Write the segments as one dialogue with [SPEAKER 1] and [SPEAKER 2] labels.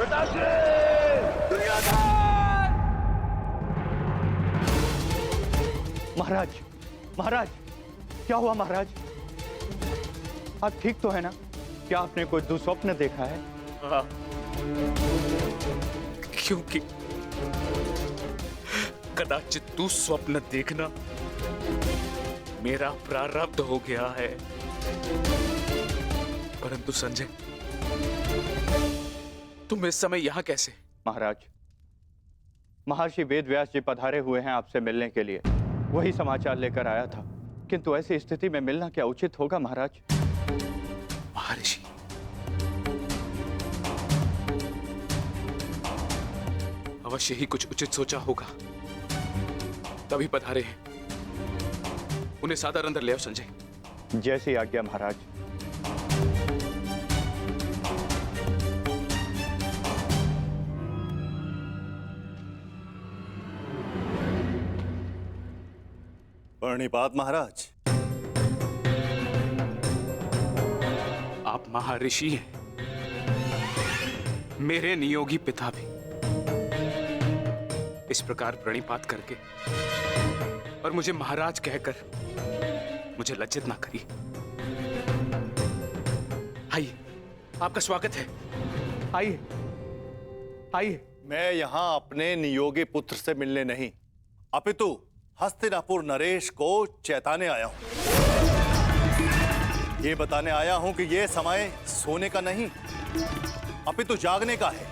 [SPEAKER 1] पिताश्री! दुर्योधन!
[SPEAKER 2] महाराज, महाराज, क्या हुआ महाराज? आप ठीक तो है ना? क्या आपने कोई दुस्वप्न देखा है?
[SPEAKER 3] हाँ, क्योंकि कदाचित दुस्वप्न देखना मेरा प्रारब्ध हो गया है। परंतु संजय, तुम इस समय यहां कैसे?
[SPEAKER 2] महाराज, महर्षि वेदव्यास जी पधारे हुए हैं आपसे मिलने के लिए। वही समाचार लेकर आया था, किंतु ऐसी स्थिति में मिलना क्या उचित होगा महाराज?
[SPEAKER 3] महर्षि, अवश्य ही कुछ उचित सोचा होगा, तभी पधारे हैं। उन्हें सादर अंदर ले आओ संजय।
[SPEAKER 2] जैसी आज्ञा महाराज।
[SPEAKER 4] प्रणिपात महाराज।
[SPEAKER 3] आप महर्षि हैं, मेरे नियोगी पिता भी। इस प्रकार प्रणिपात करके और मुझे महाराज कहकर मुझे लज्जित ना करिए। आइए, आपका स्वागत है।
[SPEAKER 2] आइए, आइए।
[SPEAKER 4] मैं यहां अपने नियोगी पुत्र से मिलने नहीं, अपितु हस्तिनापुर नरेश को चेताने आया हूं। ये बताने आया हूं कि ये समय सोने का नहीं, अपितु जागने का है।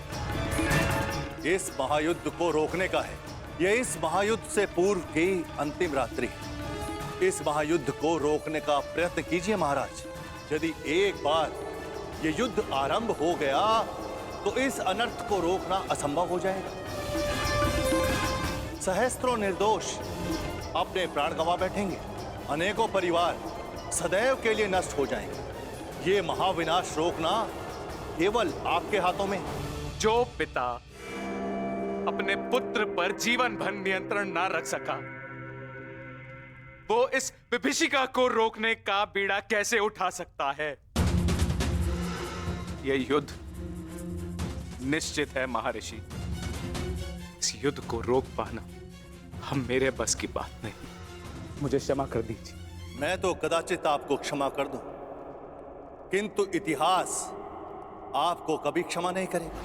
[SPEAKER 4] इस महायुद्ध को रोकने का है। ये इस महायुद्ध से पूर्व की अंतिम रात्रि है। इस महायुद्ध को रोकने का प्रयत्न कीजिए महाराज। यदि एक बार ये युद्ध आरंभ हो गया तो इस अनर्थ को रोकना असंभव हो जाएगा। सहस्त्रों निर्दोष अपने प्राण गंवा बैठेंगे, अनेकों परिवार सदैव के लिए नष्ट हो जाएंगे। ये महाविनाश रोकना केवल आपके हाथों में।
[SPEAKER 3] जो पिता अपने पुत्र पर जीवन भर नियंत्रण ना रख सका, वो इस विभीषिका को रोकने का बीड़ा कैसे उठा सकता है? यह युद्ध निश्चित है महर्षि। इस युद्ध को रोक पाना हम मेरे बस की बात नहीं। मुझे क्षमा कर दीजिए।
[SPEAKER 4] मैं तो कदाचित आपको क्षमा कर दूं, किंतु इतिहास आपको कभी क्षमा नहीं करेगा।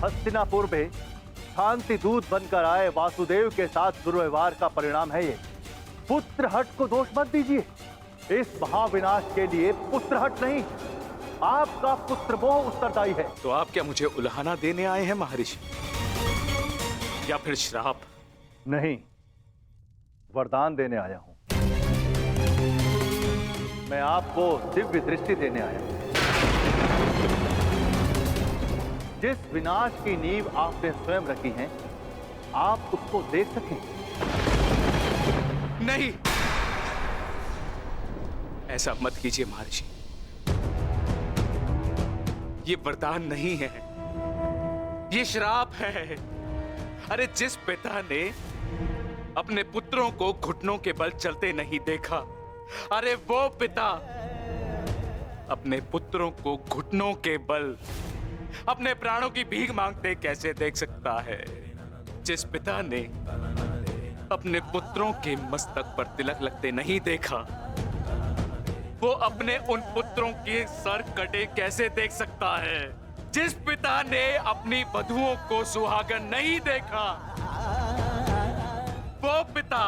[SPEAKER 1] हस्तिनापुर में शांति दूत बनकर आए वासुदेव के साथ दुर्व्यवहार का परिणाम है ये। पुत्र हट को दोष मत दीजिए। इस महाविनाश के लिए पुत्र हट नहीं, आपका पुत्र मोह उत्तरदायी है।
[SPEAKER 3] तो आप क्या मुझे उल्हाना देने आए हैं महर्षि, या फिर श्राप?
[SPEAKER 1] नहीं, वरदान देने आया हूं। मैं आपको दिव्य दृष्टि देने आया हूं। जिस विनाश की नींव आपने स्वयं रखी है, आप उसको देख सकें।
[SPEAKER 3] नहीं, ऐसा मत कीजिए महर्षि। ये वरदान नहीं है, ये श्राप है। अरे जिस पिता ने अपने पुत्रों को घुटनों के बल चलते नहीं देखा, अरे वो पिता अपने पुत्रों को घुटनों के बल अपने प्राणों की भीख मांगते कैसे देख सकता है? जिस पिता ने अपने पुत्रों के मस्तक पर तिलक लगते नहीं देखा, वो अपने उन पुत्रों के सर कटे कैसे देख सकता है? जिस पिता ने अपनी वधुओं को सुहागन नहीं देखा, वो पिता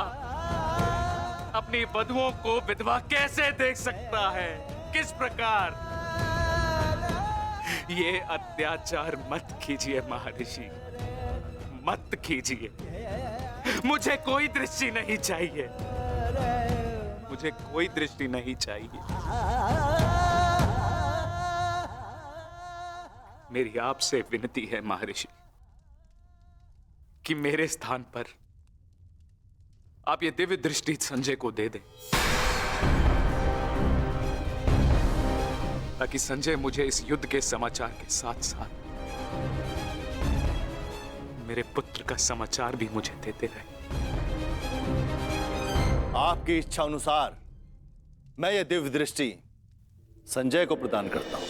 [SPEAKER 3] अपनी वधुओं को विधवा कैसे देख सकता है? किस प्रकार? ये अत्याचार मत कीजिए महर्षि, मत कीजिए। मुझे कोई दृष्टि नहीं चाहिए, मुझे कोई दृष्टि नहीं चाहिए। मेरी आपसे विनती है महर्षि कि मेरे स्थान पर आप ये दिव्य दृष्टि संजय को दे दें, ताकि संजय मुझे इस युद्ध के समाचार के साथ साथ मेरे पुत्र का समाचार भी मुझे देते रहे।
[SPEAKER 4] आपकी इच्छा अनुसार मैं ये दिव्य दृष्टि संजय को प्रदान करता हूं।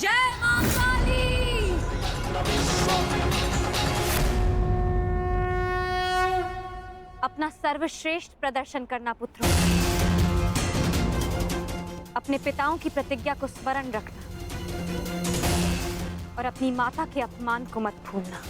[SPEAKER 5] जय मां काली। अपना सर्वश्रेष्ठ प्रदर्शन करना पुत्रों। अपने पिताओं की प्रतिज्ञा को स्मरण रखना और अपनी माता के अपमान को मत भूलना।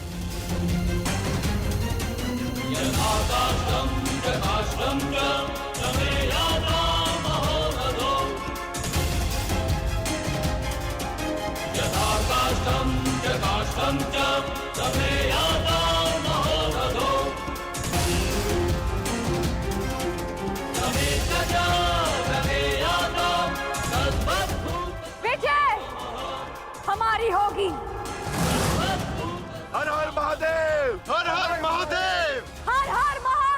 [SPEAKER 5] विजय हमारी होगी।
[SPEAKER 1] हर हर महादेव, हर हर महादेव,
[SPEAKER 5] हर हर महादेव।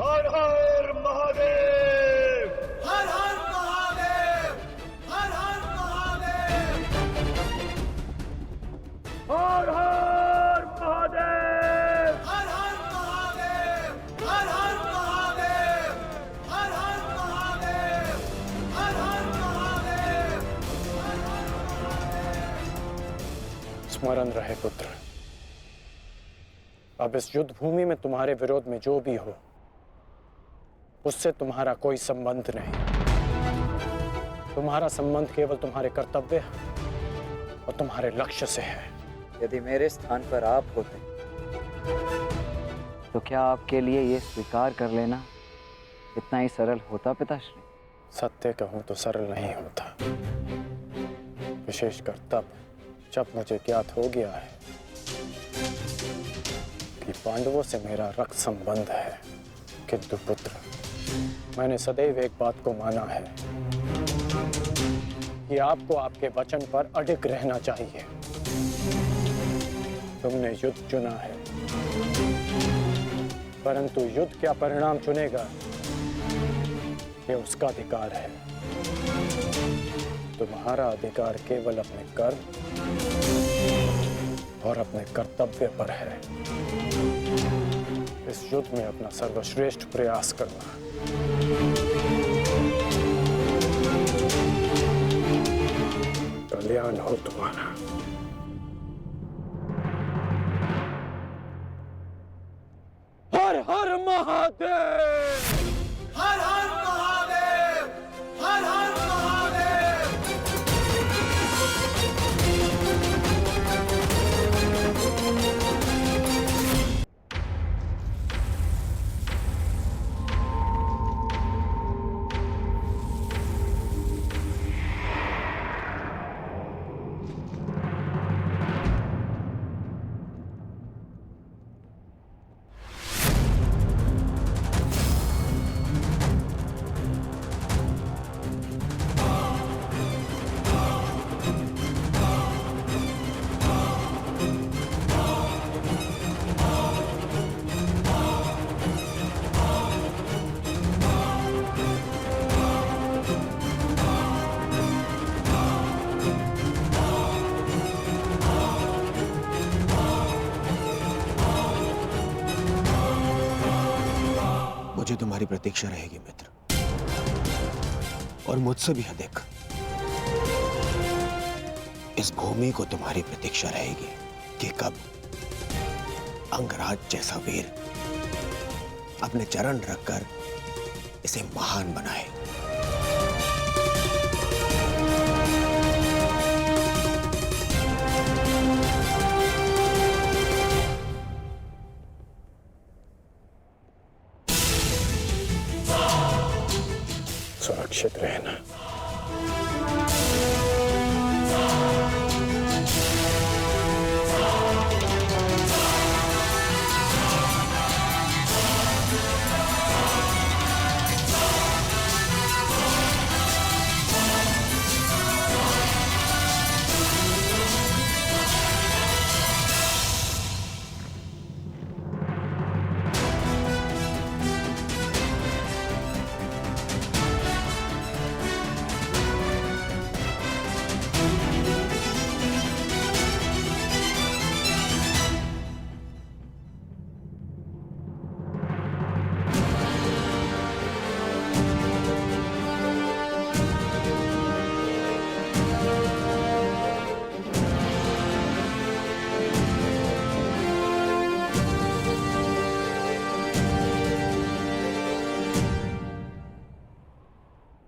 [SPEAKER 1] हर हर महादेव,
[SPEAKER 6] हर हर महादेव, हर हर महादेव,
[SPEAKER 1] हर हर महादेव,
[SPEAKER 6] हर हर महादेव, हर हर महादेव, हर हर महादेव, हर हर महादेव।
[SPEAKER 7] स्मरण रहे पुत्र, अब इस युद्ध भूमि में तुम्हारे विरोध में जो भी हो उससे तुम्हारा कोई संबंध नहीं। तुम्हारा संबंध केवल तुम्हारे कर्तव्य और तुम्हारे लक्ष्य से है।
[SPEAKER 8] यदि मेरे स्थान पर आप होते तो क्या आपके लिए ये स्वीकार कर लेना इतना ही सरल होता पिताश्री?
[SPEAKER 7] सत्य कहूं तो सरल नहीं होता, विशेषकर तब जब मुझे ज्ञात हो गया है कि पांडवों से मेरा रक्त संबंध है। किंतु पुत्र, मैंने सदैव एक बात को माना है कि आपको आपके वचन पर अडिग रहना चाहिए। तुमने युद्ध चुना है, परंतु युद्ध क्या परिणाम चुनेगा ये उसका अधिकार है। तुम्हारा अधिकार केवल अपने कर्म और अपने कर्तव्य पर है। इस युद्ध में अपना सर्वश्रेष्ठ प्रयास करना। कल्याण हो तुम्हारा। हर हर महादेव,
[SPEAKER 6] हर हर महादेव, हर हर महादेव।
[SPEAKER 9] मुझे तुम्हारी प्रतीक्षा रहेगी मित्र, और मुझसे भी अधिक इस भूमि को तुम्हारी प्रतीक्षा रहेगी कि कब अंगराज जैसा वीर अपने चरण रखकर इसे महान बनाए।
[SPEAKER 7] सुरक्षित रहना।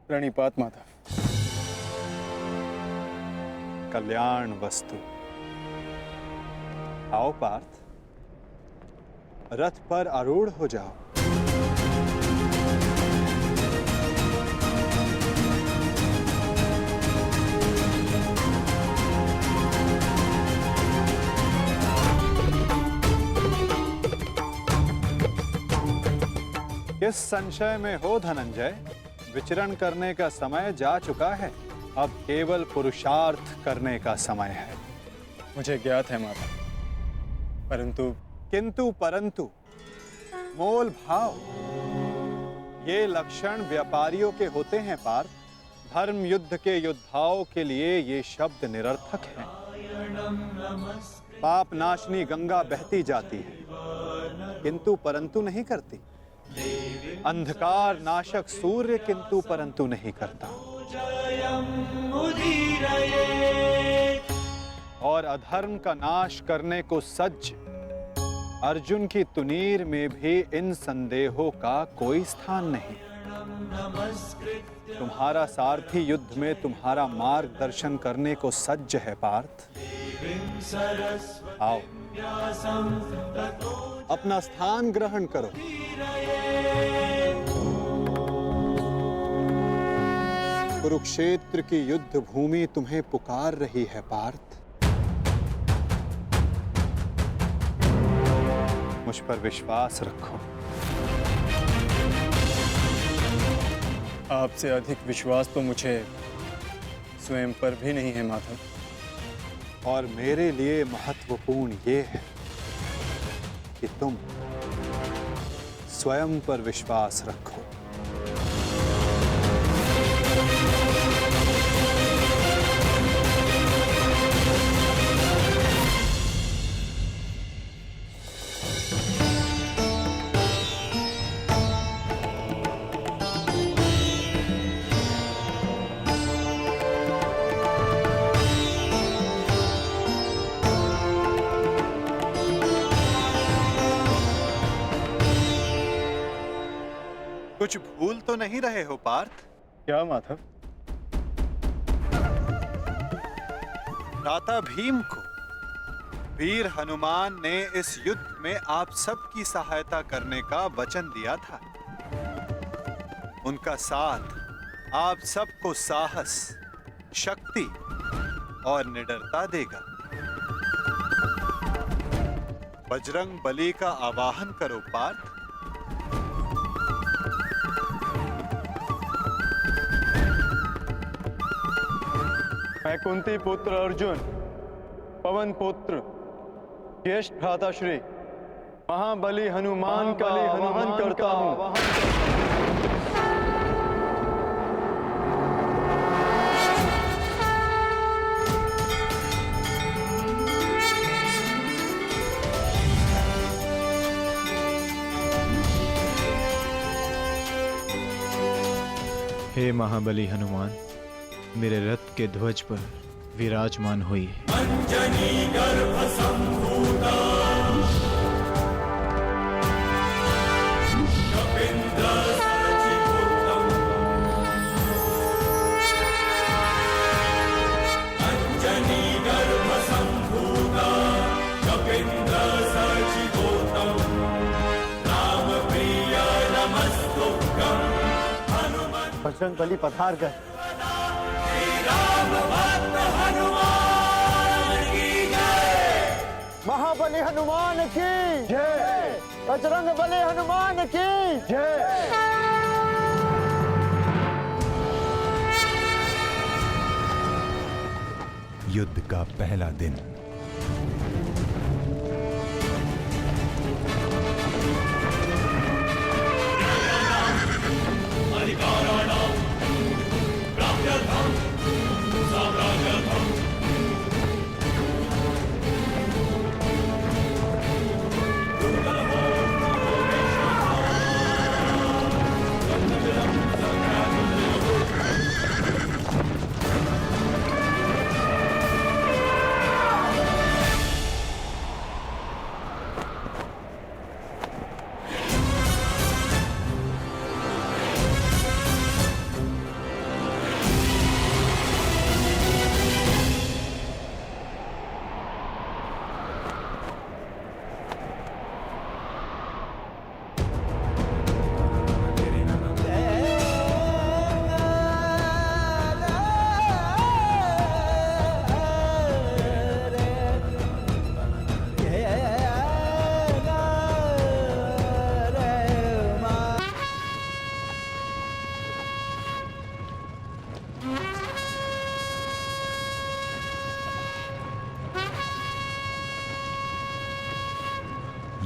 [SPEAKER 7] प्रणिपात माता।
[SPEAKER 10] कल्याण वस्तु। आओ पार्थ, रथ पर आरूढ़ हो जाओ। किस संशय में हो धनंजय? विचरण करने का समय जा चुका है, अब केवल पुरुषार्थ करने का समय है।
[SPEAKER 7] मुझे ज्ञात है माता, परंतु
[SPEAKER 10] किंतु परंतु मोल भाव, ये लक्षण व्यापारियों के होते हैं पार्थ। धर्म युद्ध के योद्धाओं के लिए ये शब्द निरर्थक हैं। पाप नाशनी गंगा बहती जाती है, किंतु परंतु नहीं करती। अंधकार नाशक सूर्य किंतु परंतु नहीं करता। और अधर्म का नाश करने को सज्ज अर्जुन की तुनीर में भी इन संदेहों का कोई स्थान नहीं। तुम्हारा सारथी युद्ध में तुम्हारा मार्गदर्शन करने को सज्ज है पार्थ। आओ, अपना स्थान ग्रहण करो। कुरुक्षेत्र की युद्ध भूमि तुम्हें पुकार रही है पार्थ। मुझ पर विश्वास रखो।
[SPEAKER 7] आपसे अधिक विश्वास तो मुझे स्वयं पर भी नहीं है माधव।
[SPEAKER 10] और मेरे लिए महत्वपूर्ण ये है कि तुम स्वयं पर विश्वास रखो। कुछ भूल तो नहीं रहे हो पार्थ?
[SPEAKER 7] क्या माधव?
[SPEAKER 10] भ्राता भीम को वीर हनुमान ने इस युद्ध में आप सबकी सहायता करने का वचन दिया था। उनका साथ आप सबको साहस, शक्ति और निडरता देगा। बजरंग बली का आवाहन करो पार्थ।
[SPEAKER 2] मैं कुंती पुत्र अर्जुन, पवन पुत्र, ज्येष्ठ भ्राताश्री, महाबली हनुमान का आवाहन करता हूँ।
[SPEAKER 11] हे महाबली हनुमान, मेरे रथ के ध्वज पर विराजमान हुई।
[SPEAKER 1] बजरंग बली पधार गए। महाबली हनुमान की जय। बजरंग बली हनुमान की जय।
[SPEAKER 12] युद्ध का पहला दिन।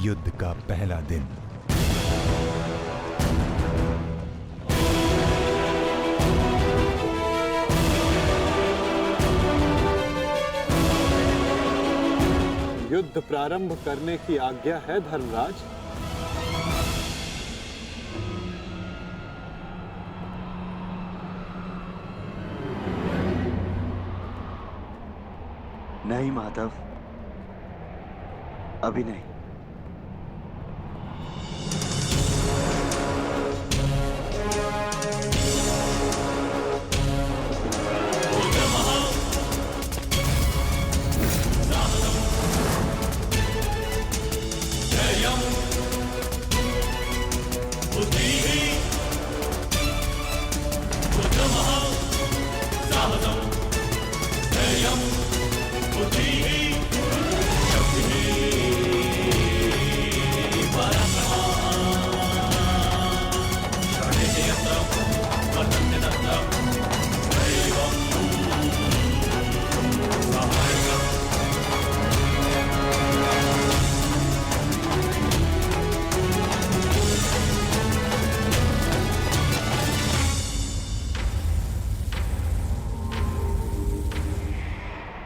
[SPEAKER 12] युद्ध का पहला दिन।
[SPEAKER 10] युद्ध प्रारंभ करने की आज्ञा है धर्मराज।
[SPEAKER 8] नहीं माधव, अभी नहीं।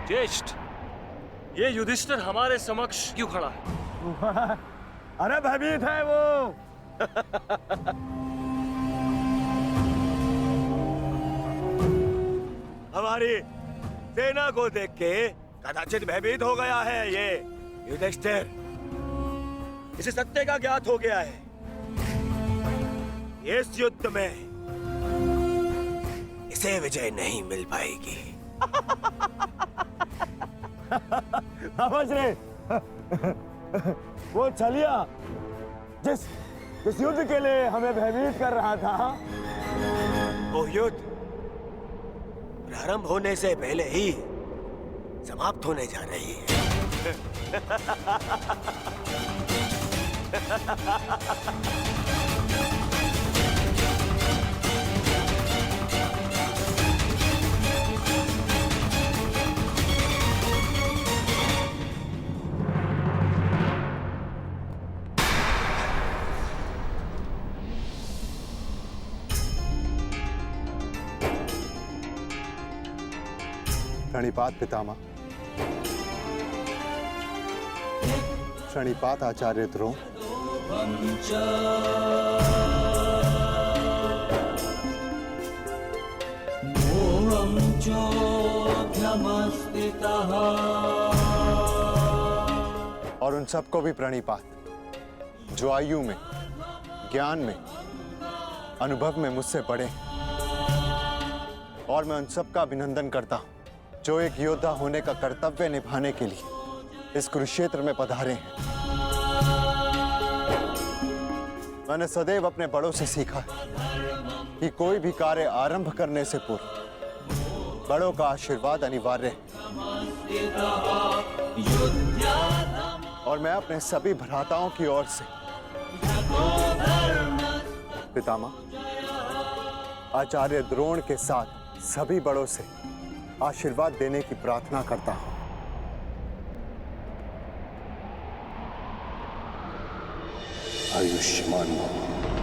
[SPEAKER 13] ज्येष्ठ, ये युधिष्ठिर हमारे समक्ष क्यों खड़ा है?
[SPEAKER 1] अरे भयभीत है वो।
[SPEAKER 14] हमारी सेना को देख के कदाचित भयभीत हो गया है ये युधिष्ठिर। इसे सत्य का ज्ञात हो गया है। इस युद्ध में इसे विजय नहीं मिल पाएगी।
[SPEAKER 1] समझ रहे? वो छलिया जिस युद्ध के लिए हमें भयभीत कर रहा था,
[SPEAKER 14] वो युद्ध प्रारंभ होने से पहले ही समाप्त होने जा रही है।
[SPEAKER 10] प्रणिपात पितामह। प्रणिपात आचार्य द्रोण। और उन सबको भी प्रणिपात जो आयु में, ज्ञान में, अनुभव में मुझसे बड़े हैं। और मैं उन सबका अभिनंदन करता हूं जो एक योद्धा होने का कर्तव्य निभाने के लिए इस कुरुक्षेत्र में पधारे हैं। मैंने सदैव अपने बड़ों से सीखा है कि कोई भी कार्य आरंभ करने से पूर्व बड़ों का आशीर्वाद अनिवार्य है। और मैं अपने सभी भ्राताओं की ओर से पितामह आचार्य द्रोण के साथ सभी बड़ों से आशीर्वाद देने की प्रार्थना करता हूं।
[SPEAKER 4] आयुष्मान भव।